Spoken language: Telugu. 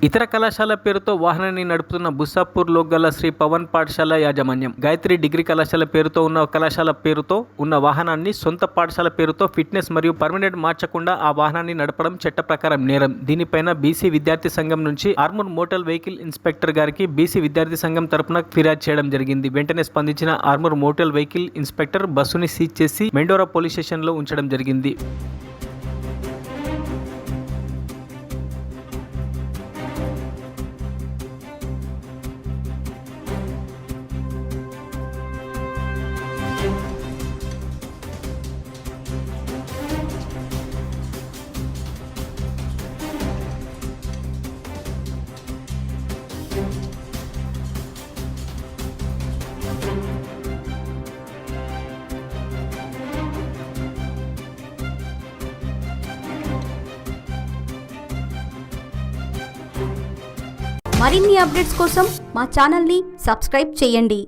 ఇతర కళాశాల పేరుతో వాహనాన్ని నడుపుతున్న బుస్సాపూర్లో గల శ్రీ పవన్ పాఠశాల యాజమాన్యం. గాయత్రి డిగ్రీ కళాశాల పేరుతో ఉన్న కళాశాల పేరుతో ఉన్న వాహనాన్ని సొంత పాఠశాల పేరుతో ఫిట్నెస్ మరియు పర్మనెంట్ మార్చకుండా ఆ వాహనాన్ని నడపడం చట్ట ప్రకారం నేరం. దీనిపైన బీసీ విద్యార్థి సంఘం నుంచి ఆర్మూర్ మోటార్ వెహికల్ ఇన్స్పెక్టర్ గారికి బీసీ విద్యార్థి సంఘం తరపున ఫిర్యాదు చేయడం జరిగింది. వెంటనే స్పందించిన ఆర్మూర్ మోటార్ వెహికల్ ఇన్స్పెక్టర్ బస్సుని సీజ్ చేసి మెండోరా పోలీస్ స్టేషన్లో ఉంచడం జరిగింది. మరిన్ని అప్డేట్స్ కోసం మా ఛానల్ని సబ్స్క్రైబ్ చేయండి.